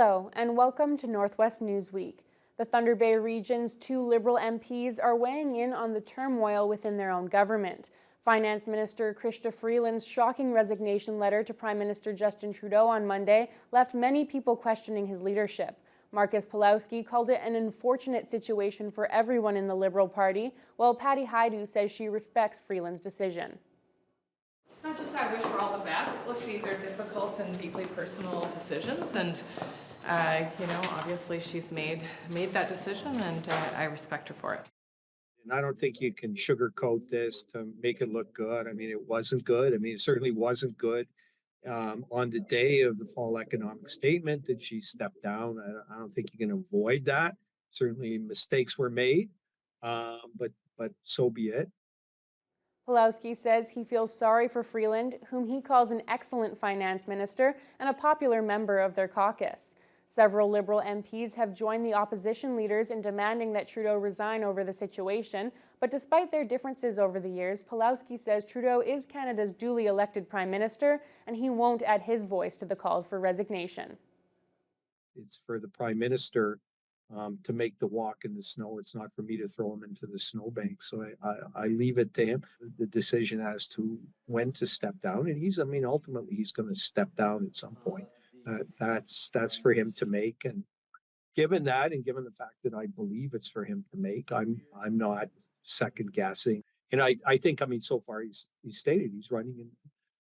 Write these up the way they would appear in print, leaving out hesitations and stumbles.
Hello, and welcome to Northwest Newsweek. The Thunder Bay region's two Liberal MPs are weighing in on the turmoil within their own government. Finance Minister Chrystia Freeland's shocking resignation letter to Prime Minister Justin Trudeau on Monday left many people questioning his leadership. Marcus Pawlowski called it an unfortunate situation for everyone in the Liberal Party, while Patty Haidu says she respects Freeland's decision. Not just I wish her all the best. Look, these are difficult and deeply personal decisions, and obviously she's made that decision, and I respect her for it. And I don't think you can sugarcoat this to make it look good. I mean, it wasn't good. I mean, it certainly wasn't good. On the day of the fall economic statement that she stepped down, I don't think you can avoid that. Certainly mistakes were made, but so be it. Pawlowski says he feels sorry for Freeland, whom he calls an excellent finance minister and a popular member of their caucus. Several Liberal MPs have joined the opposition leaders in demanding that Trudeau resign over the situation, but despite their differences over the years, Pawlowski says Trudeau is Canada's duly elected Prime Minister, and he won't add his voice to the calls for resignation. It's for the Prime Minister to make the walk in the snow. It's not for me to throw him into the snowbank. So I leave it to him, the decision as to when to step down. And ultimately he's going to step down at some point. That's for him to make. And given that, and given the fact that I believe it's for him to make, I'm not second guessing. And I think, so far he's stated he's running in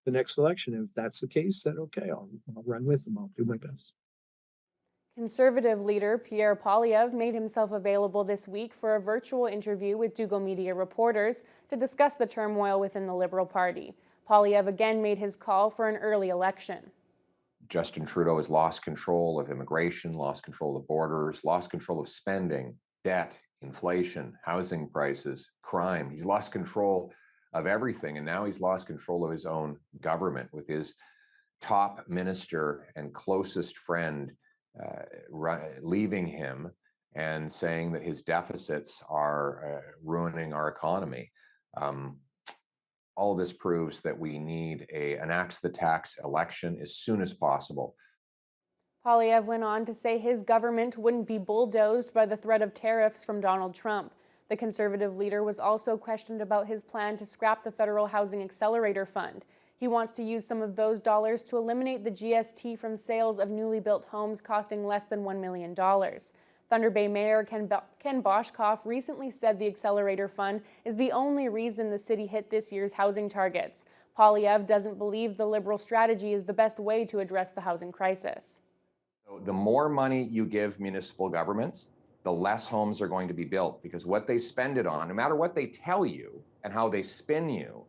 the next election. If that's the case, then okay, I'll run with him. I'll do my best. Conservative leader Pierre Poilievre made himself available this week for a virtual interview with Dougal Media reporters to discuss the turmoil within the Liberal Party. Poilievre again made his call for an early election. Justin Trudeau has lost control of immigration, lost control of borders, lost control of spending, debt, inflation, housing prices, crime. He's lost control of everything, and now he's lost control of his own government with his top minister and closest friend leaving him and saying that his deficits are ruining our economy. All of this proves that we need an axe the tax election as soon as possible. Poilievre went on to say his government wouldn't be bulldozed by the threat of tariffs from Donald Trump. The Conservative leader was also questioned about his plan to scrap the Federal Housing Accelerator Fund. He wants to use some of those dollars to eliminate the GST from sales of newly built homes costing less than $1 million. Thunder Bay Mayor Ken Boshkoff recently said the Accelerator Fund is the only reason the city hit this year's housing targets. Poilievre doesn't believe the Liberal strategy is the best way to address the housing crisis. So the more money you give municipal governments, the less homes are going to be built, because what they spend it on, no matter what they tell you and how they spin you,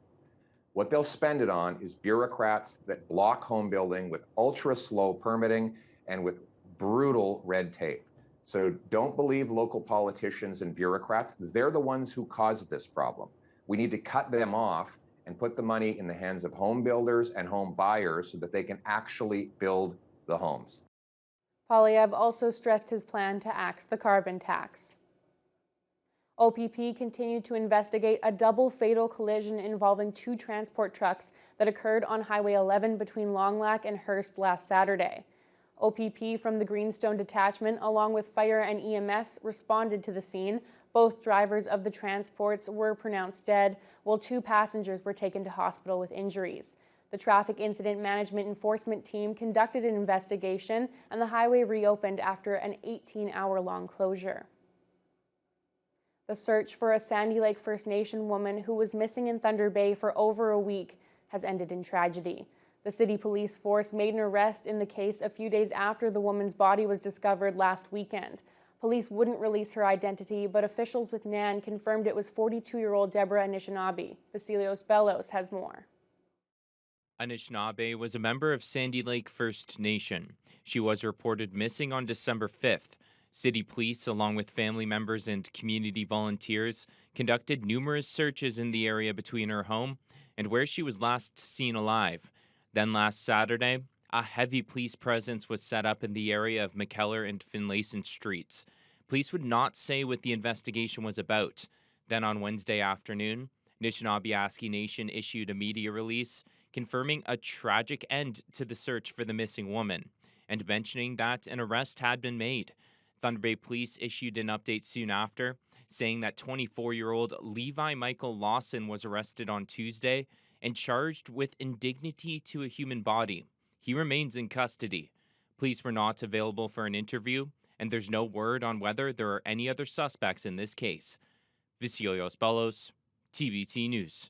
what they'll spend it on is bureaucrats that block home building with ultra slow permitting and with brutal red tape. So don't believe local politicians and bureaucrats. They're the ones who caused this problem. We need to cut them off and put the money in the hands of home builders and home buyers so that they can actually build the homes. Poilievre also stressed his plan to axe the carbon tax. OPP continued to investigate a double fatal collision involving two transport trucks that occurred on Highway 11 between Longlac and Hearst last Saturday. OPP from the Greenstone Detachment, along with fire and EMS, responded to the scene. Both drivers of the transports were pronounced dead, while two passengers were taken to hospital with injuries. The Traffic Incident Management Enforcement Team conducted an investigation, and the highway reopened after an 18-hour-long closure. The search for a Sandy Lake First Nation woman who was missing in Thunder Bay for over a week has ended in tragedy. The city police force made an arrest in the case a few days after the woman's body was discovered last weekend. Police wouldn't release her identity, but officials with NAN confirmed it was 42-year-old Deborah Anishinaabe. Vasilios Bellos has more. Anishinaabe was a member of Sandy Lake First Nation. She was reported missing on December 5th. City police, along with family members and community volunteers, conducted numerous searches in the area between her home and where she was last seen alive. Then last Saturday, a heavy police presence was set up in the area of McKellar and Finlayson streets. Police would not say what the investigation was about. Then on Wednesday afternoon, Anishinaabe Nation issued a media release confirming a tragic end to the search for the missing woman. and mentioning that an arrest had been made. Thunder Bay Police issued an update soon after, saying that 24-year-old Levi Michael Lawson was arrested on Tuesday and charged with indignity to a human body. He remains in custody. Police were not available for an interview, and there's no word on whether there are any other suspects in this case. Vicilios Bellos, TVT News.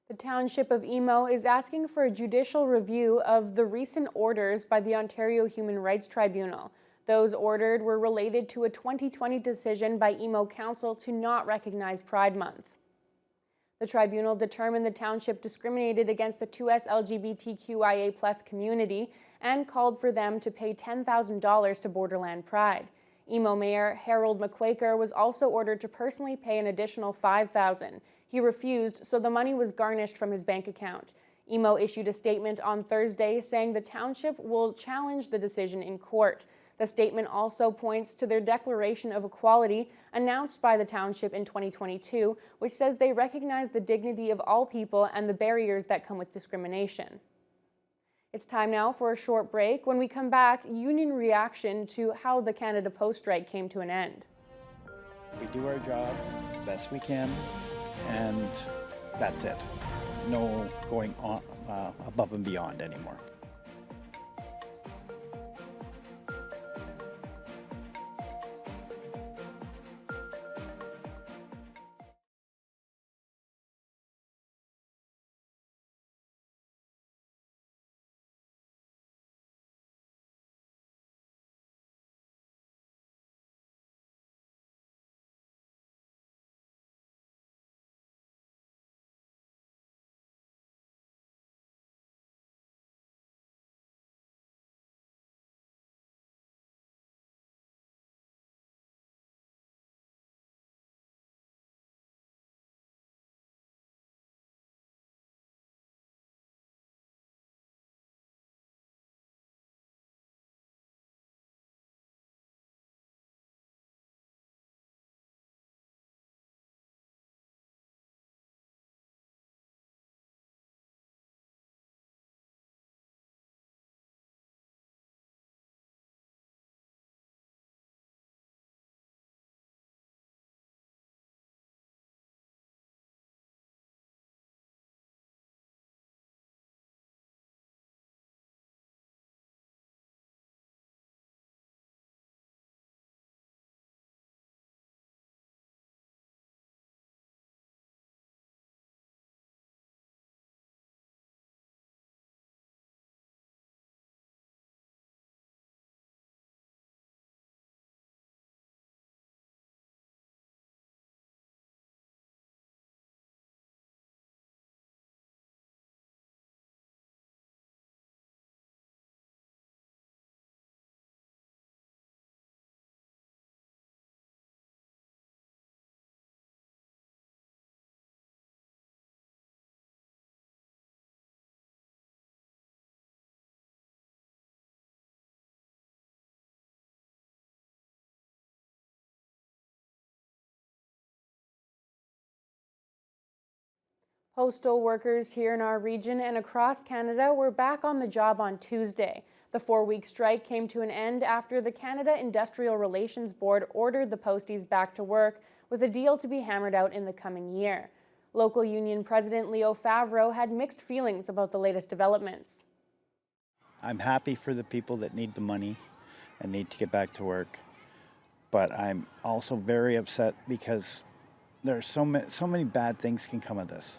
The Township of Emo is asking for a judicial review of the recent orders by the Ontario Human Rights Tribunal. Those ordered were related to a 2020 decision by Emo Council to not recognize Pride Month. The tribunal determined the township discriminated against the 2S LGBTQIA+ community and called for them to pay $10,000 to Borderland Pride. Emo Mayor Harold McQuaker was also ordered to personally pay an additional $5,000. He refused, so the money was garnished from his bank account. Emo issued a statement on Thursday saying the township will challenge the decision in court. The statement also points to their Declaration of Equality announced by the township in 2022, which says they recognize the dignity of all people and the barriers that come with discrimination. It's time now for a short break. When we come back, union reaction to how the Canada Post strike came to an end. We do our job best we can, and that's it. No going on above and beyond anymore. Postal workers here in our region and across Canada were back on the job on Tuesday. The 4-week strike came to an end after the Canada Industrial Relations Board ordered the posties back to work with a deal to be hammered out in the coming year. Local union president Leo Favro had mixed feelings about the latest developments. I'm happy for the people that need the money and need to get back to work, but I'm also very upset because there's so many bad things can come of this.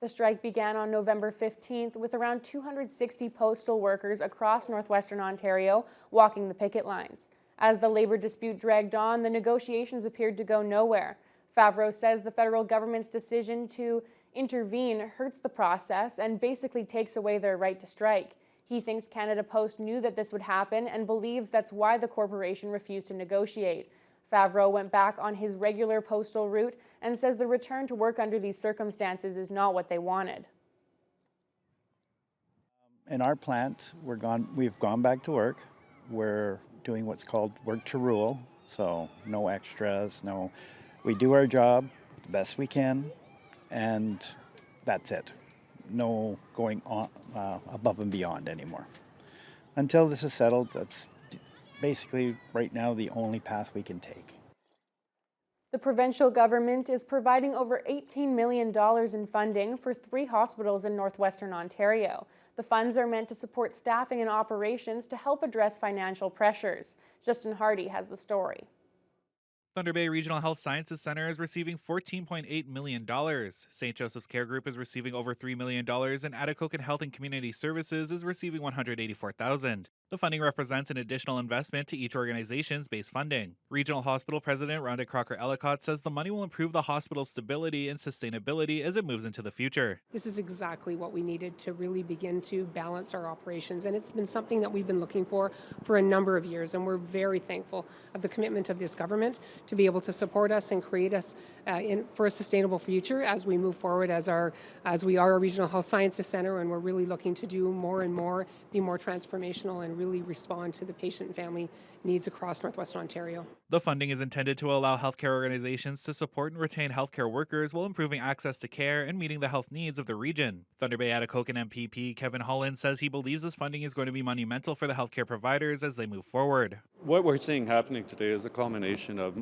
The strike began on November 15th with around 260 postal workers across northwestern Ontario walking the picket lines. As the labor dispute dragged on, the negotiations appeared to go nowhere. Favro says the federal government's decision to intervene hurts the process and basically takes away their right to strike. He thinks Canada Post knew that this would happen and believes that's why the corporation refused to negotiate. Favro went back on his regular postal route and says the return to work under these circumstances is not what they wanted. In our plant, we've gone back to work. We're doing what's called work to rule, so no extras, we do our job the best we can, and that's it. No going on above and beyond anymore. until this is settled, that's basically right now the only path we can take. The provincial government is providing over $18 million in funding for 3 hospitals in northwestern Ontario. The funds are meant to support staffing and operations to help address financial pressures. Justin Hardy has the story. Thunder Bay Regional Health Sciences Center is receiving $14.8 million. St. Joseph's Care Group is receiving over $3 million, and Atikokan Health and Community Services is receiving $184,000. The funding represents an additional investment to each organization's base funding. Regional Hospital President Rhonda Crocker-Ellicott says the money will improve the hospital's stability and sustainability as it moves into the future. This is exactly what we needed to really begin to balance our operations, and it's been something that we've been looking for a number of years, and we're very thankful of the commitment of this government to be able to support us and create us for a sustainable future as we move forward as we are a regional health sciences center, and we're really looking to do more and more, be more transformational, and really respond to the patient and family needs across northwestern Ontario. The funding is intended to allow healthcare organizations to support and retain healthcare workers while improving access to care and meeting the health needs of the region. Thunder Bay Atikokan MPP Kevin Holland says he believes this funding is going to be monumental for the healthcare providers as they move forward. What we're seeing happening today is a culmination of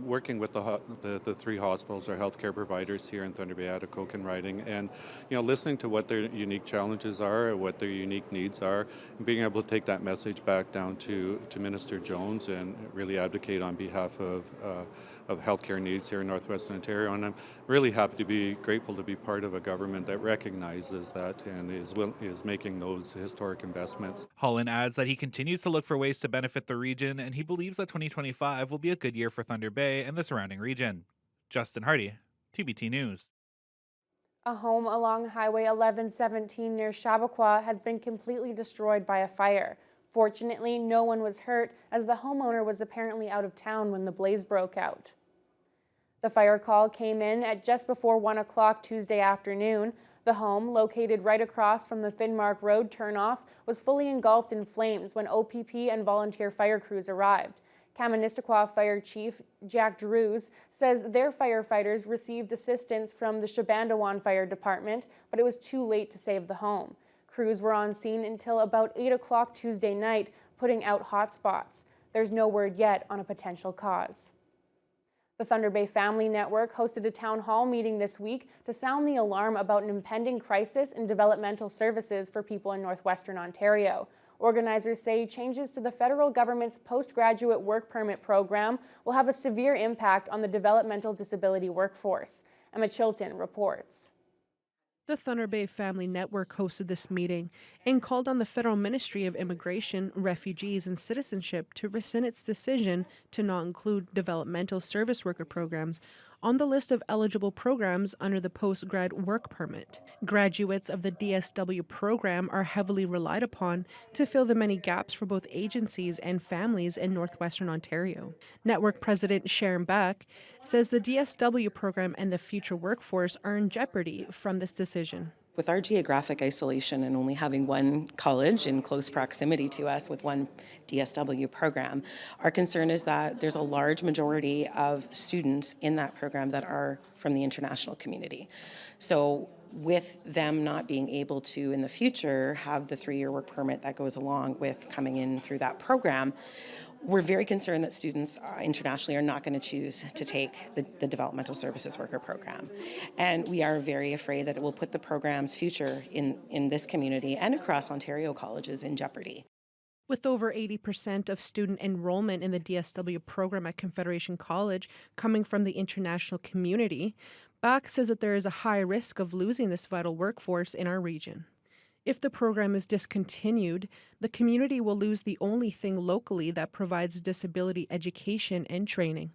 working with the 3 hospitals or healthcare providers here in Thunder Bay Atikokan riding, and listening to what their unique challenges are, what their unique needs are, and being able to take that message back down to Minister Jones and really advocate on behalf of healthcare needs here in northwestern Ontario. And I'm really grateful to be part of a government that recognizes that and is making those historic investments. Holland adds that he continues to look for ways to benefit the region, and he believes that 2025 will be a good year for Thunder Bay and the surrounding region. Justin Hardy, TBT News. A home along Highway 1117 near Chappaqua has been completely destroyed by a fire. Fortunately, no one was hurt, as the homeowner was apparently out of town when the blaze broke out. The fire call came in at just before 1 o'clock Tuesday afternoon. The home, located right across from the Finnmark Road turnoff, was fully engulfed in flames when OPP and volunteer fire crews arrived. Kaministiquia Fire Chief Jack Drews says their firefighters received assistance from the Shabandawan Fire Department, but it was too late to save the home. Crews were on scene until about 8 o'clock Tuesday night, putting out hot spots. There's no word yet on a potential cause. The Thunder Bay Family Network hosted a town hall meeting this week to sound the alarm about an impending crisis in developmental services for people in northwestern Ontario. Organizers say changes to the federal government's postgraduate work permit program will have a severe impact on the developmental disability workforce. Emma Chilton reports. The Thunder Bay Family Network hosted this meeting and called on the Federal Ministry of Immigration, Refugees and Citizenship to rescind its decision to not include developmental service worker programs on the list of eligible programs under the post-grad work permit. Graduates of the DSW program are heavily relied upon to fill the many gaps for both agencies and families in northwestern Ontario. Network President Sharon Beck says the DSW program and the future workforce are in jeopardy from this decision. With our geographic isolation and only having one college in close proximity to us with one DSW program, our concern is that there's a large majority of students in that program that are from the international community. So with them not being able to, in the future, have the 3-year work permit that goes along with coming in through that program, we're very concerned that students internationally are not going to choose to take the developmental services worker program. And we are very afraid that it will put the program's future in this community and across Ontario colleges in jeopardy. With over 80% of student enrollment in the DSW program at Confederation College coming from the international community, Bach says that there is a high risk of losing this vital workforce in our region. If the program is discontinued, the community will lose the only thing locally that provides disability education and training.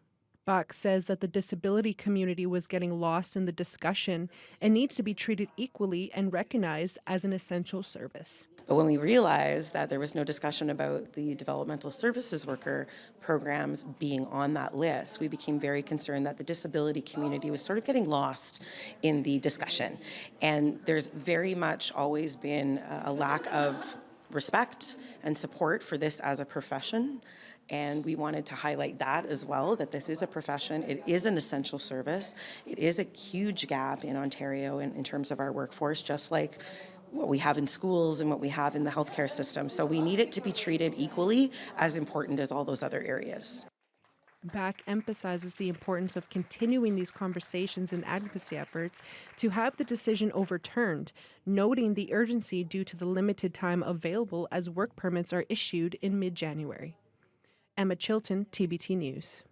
Bach says that the disability community was getting lost in the discussion and needs to be treated equally and recognized as an essential service. But when we realized that there was no discussion about the developmental services worker programs being on that list, we became very concerned that the disability community was sort of getting lost in the discussion. And there's very much always been a lack of respect and support for this as a profession. And we wanted to highlight that as well, that this is a profession, it is an essential service, it is a huge gap in Ontario in terms of our workforce, just like what we have in schools and what we have in the healthcare system. So we need it to be treated equally as important as all those other areas. BAC emphasizes the importance of continuing these conversations and advocacy efforts to have the decision overturned, noting the urgency due to the limited time available as work permits are issued in mid-January. Emma Chilton, TBT News.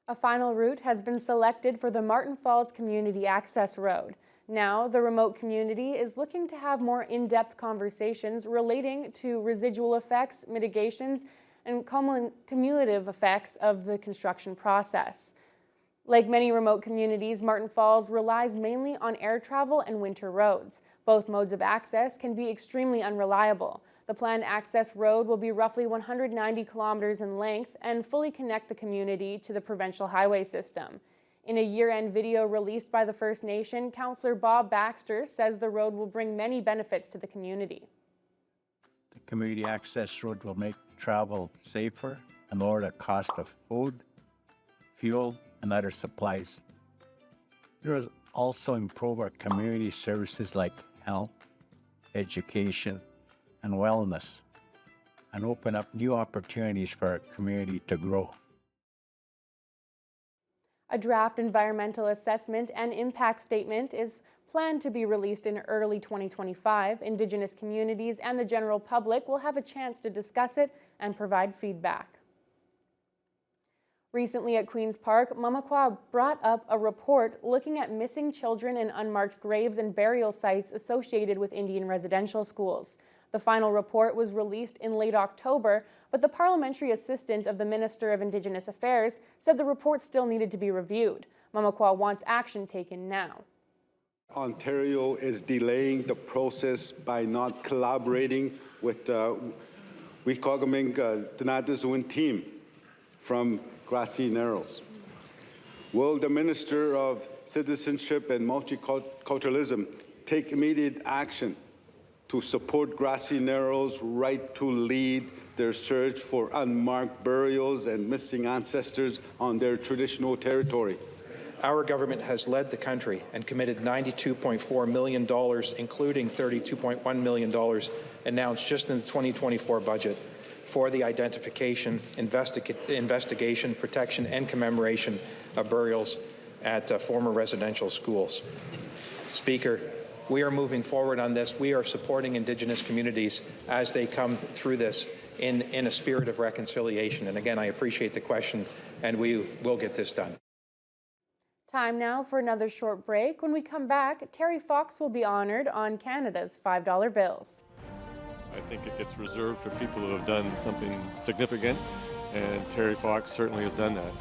A final route has been selected for the Martin Falls Community Access Road. Now, the remote community is looking to have more in-depth conversations relating to residual effects, mitigations, and cumulative effects of the construction process. Like many remote communities, Martin Falls relies mainly on air travel and winter roads. Both modes of access can be extremely unreliable. The planned access road will be roughly 190 kilometers in length and fully connect the community to the provincial highway system. In a year-end video released by the First Nation, Councillor Bob Baxter says the road will bring many benefits to the community. The community access road will make travel safer and lower the cost of food, fuel, and other supplies. It will also improve our community services like health, education, and wellness, and open up new opportunities for our community to grow. A draft environmental assessment and impact statement is planned to be released in early 2025. Indigenous communities and the general public will have a chance to discuss it and provide feedback. Recently at Queen's Park, Mamakwa brought up a report looking at missing children and unmarked graves and burial sites associated with Indian residential schools. The final report was released in late October, but the parliamentary assistant of the Minister of Indigenous Affairs said the report still needed to be reviewed. Mamakwa wants action taken now. Ontario is delaying the process by not collaborating with Wikagaming Danatazuan team from Grassy Narrows. Will the Minister of Citizenship and Multiculturalism take immediate action to support Grassy Narrows' right to lead their search for unmarked burials and missing ancestors on their traditional territory? Our government has led the country and committed $92.4 million, including $32.1 million announced just in the 2024 budget for the identification, investigation, protection, and commemoration of burials at former residential schools. Speaker, we are moving forward on this. We are supporting Indigenous communities as they come through this in a spirit of reconciliation. And again, I appreciate the question, and we will get this done. Time now for another short break. When we come back, Terry Fox will be honored on Canada's $5 bills. I think it gets reserved for people who have done something significant, and Terry Fox certainly has done that.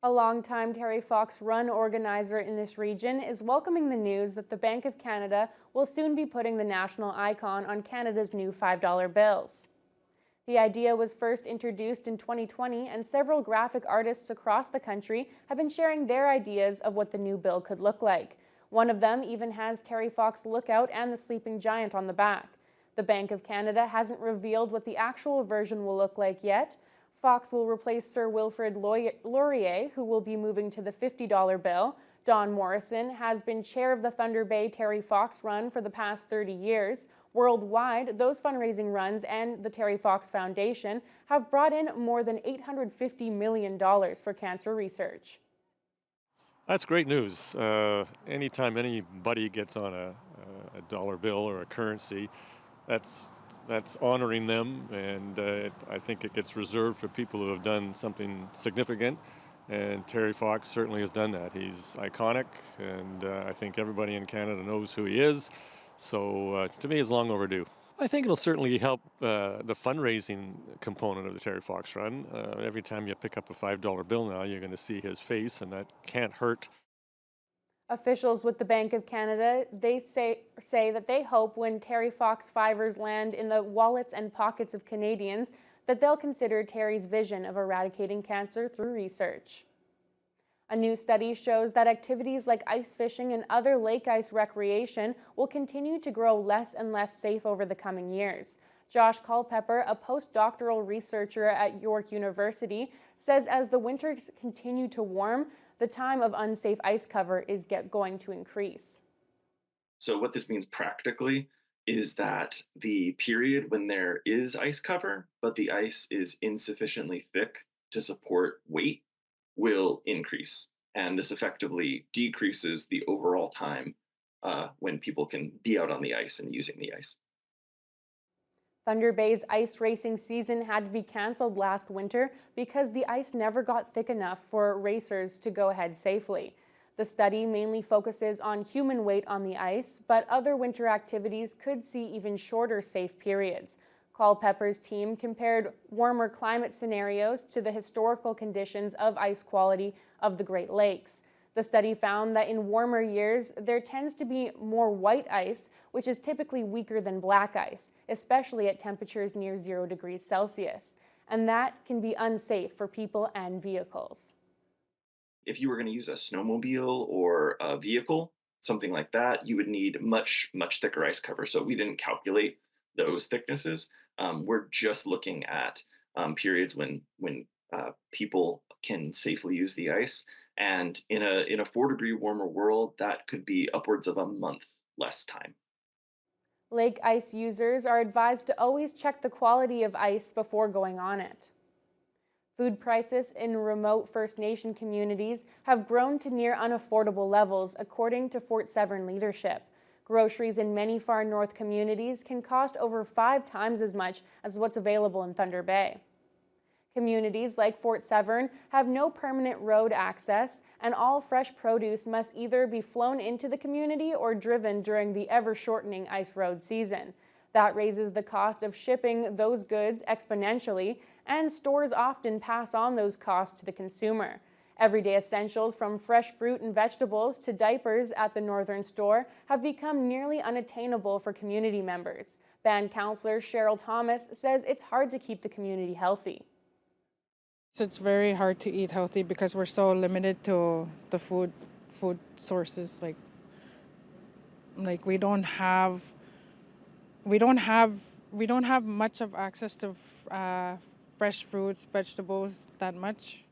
A longtime Terry Fox Run organizer in this region is welcoming the news that the Bank of Canada will soon be putting the national icon on Canada's new $5 bills. The idea was first introduced in 2020, and several graphic artists across the country have been sharing their ideas of what the new bill could look like. One of them even has Terry Fox Lookout and the Sleeping Giant on the back. The Bank of Canada hasn't revealed what the actual version will look like yet. Fox will replace Sir Wilfrid Laurier, who will be moving to the $50 bill. Don Morrison has been chair of the Thunder Bay Terry Fox Run for the past 30 years. Worldwide, those fundraising runs and the Terry Fox Foundation have brought in more than $850 million for cancer research. That's great news. Anytime anybody gets on a dollar bill or a currency, that's honoring them, and I think it gets reserved for people who have done something significant, and Terry Fox certainly has done that. He's iconic, and I think everybody in Canada knows who he is, so to me it's long overdue. I think it'll certainly help the fundraising component of the Terry Fox Run. Every time you pick up a $5 bill now, you're going to see his face, and that can't hurt. Officials with the Bank of Canada, they say that they hope when Terry Fox fivers land in the wallets and pockets of Canadians, that they'll consider Terry's vision of eradicating cancer through research. A new study shows that activities like ice fishing and other lake ice recreation will continue to grow less and less safe over the coming years. Josh Culpepper, a postdoctoral researcher at York University, says as the winters continue to warm, the time of unsafe ice cover is going to increase. So what this means practically is that the period when there is ice cover, but the ice is insufficiently thick to support weight, will increase. And this effectively decreases the overall time when people can be out on the ice and using the ice. Thunder Bay's ice racing season had to be canceled last winter because the ice never got thick enough for racers to go ahead safely. The study mainly focuses on human weight on the ice, but other winter activities could see even shorter safe periods. Culpepper's team compared warmer climate scenarios to the historical conditions of ice quality of the Great Lakes. The study found that in warmer years, there tends to be more white ice, which is typically weaker than black ice, especially at temperatures near 0 degrees Celsius. And that can be unsafe for people and vehicles. If you were going to use a snowmobile or a vehicle, something like that, you would need much, much thicker ice cover. So we didn't calculate those thicknesses. We're just looking at periods when people can safely use the ice. And in a 4-degree warmer world, that could be upwards of a month less time. Lake ice users are advised to always check the quality of ice before going on it. Food prices in remote First Nation communities have grown to near unaffordable levels, according to Fort Severn leadership. Groceries in many far north communities can cost over 5 times as much as what's available in Thunder Bay. Communities like Fort Severn have no permanent road access, and all fresh produce must either be flown into the community or driven during the ever-shortening ice road season. That raises the cost of shipping those goods exponentially, and stores often pass on those costs to the consumer. Everyday essentials from fresh fruit and vegetables to diapers at the Northern store have become nearly unattainable for community members. Band counselor Cheryl Thomas says it's hard to keep the community healthy. It's very hard to eat healthy because we're so limited to the food sources. Like we don't have much of access to fresh fruits, vegetables that much.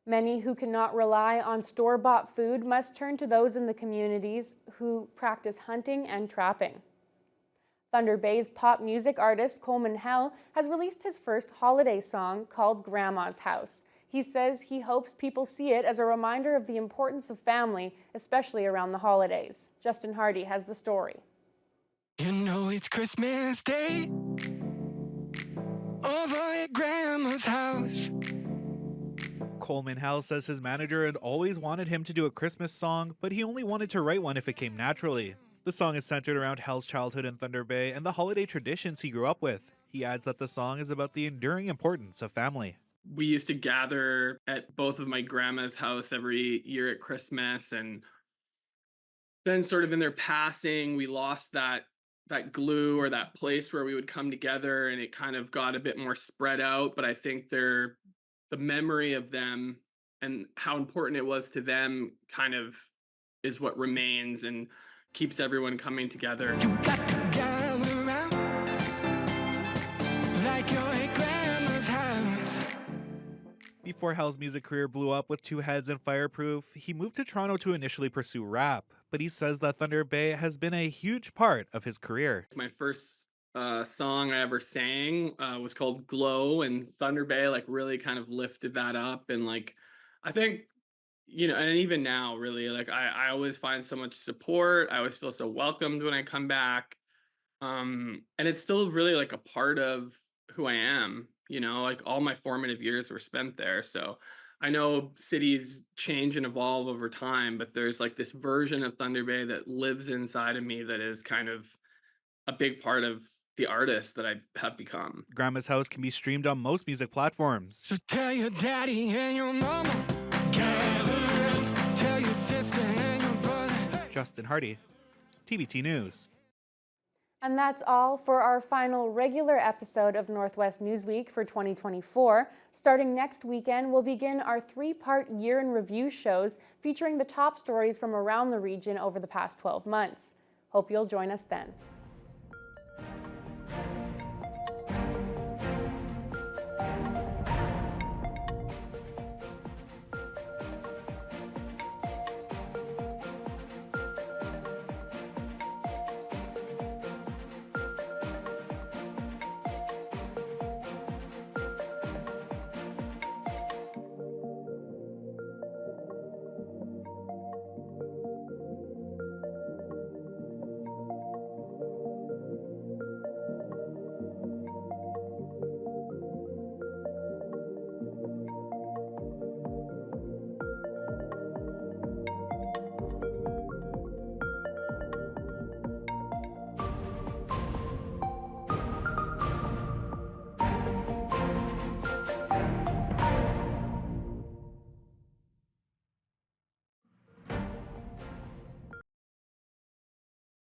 Many who cannot rely on store-bought food must turn to those in the communities who practice hunting and trapping. Thunder Bay's pop music artist Coleman has released his first holiday song called Grandma's House. He says he hopes people see it as a reminder of the importance of family, especially around the holidays. Justin Hardy has the story. You know it's Christmas Day over at Grandma's house. Coleman says his manager had always wanted him to do a Christmas song, but he only wanted to write one if it came naturally. The song is centered around Hal's childhood in Thunder Bay and the holiday traditions he grew up with. He adds that the song is about the enduring importance of family. We used to gather at both of my grandma's house every year at Christmas, and then sort of in their passing, we lost that glue or that place where we would come together, and it kind of got a bit more spread out. But I think the memory of them and how important it was to them kind of is what remains and keeps everyone coming together. Gather round like you're at grandma's house. Before Hal's music career blew up with Two Heads and Fireproof, he moved to Toronto to initially pursue rap, but he says that Thunder Bay has been a huge part of his career. My first song I ever sang was called Glow, and Thunder Bay like really kind of lifted that up. And like, I think, and even now really, like I always find so much support. I always feel so welcomed when I come back. And it's still really like a part of who I am, like all my formative years were spent there. So I know cities change and evolve over time, but there's like this version of Thunder Bay that lives inside of me that is kind of a big part of the artist that I have become. Grandma's House can be streamed on most music platforms. So tell your daddy and your mama, gather round. Tell your sister and your brother. Justin Hardy, TBT News. And that's all for our final regular episode of Northwest Newsweek for 2024. Starting next weekend, we'll begin our 3-part year in review shows featuring the top stories from around the region over the past 12 months. Hope you'll join us then.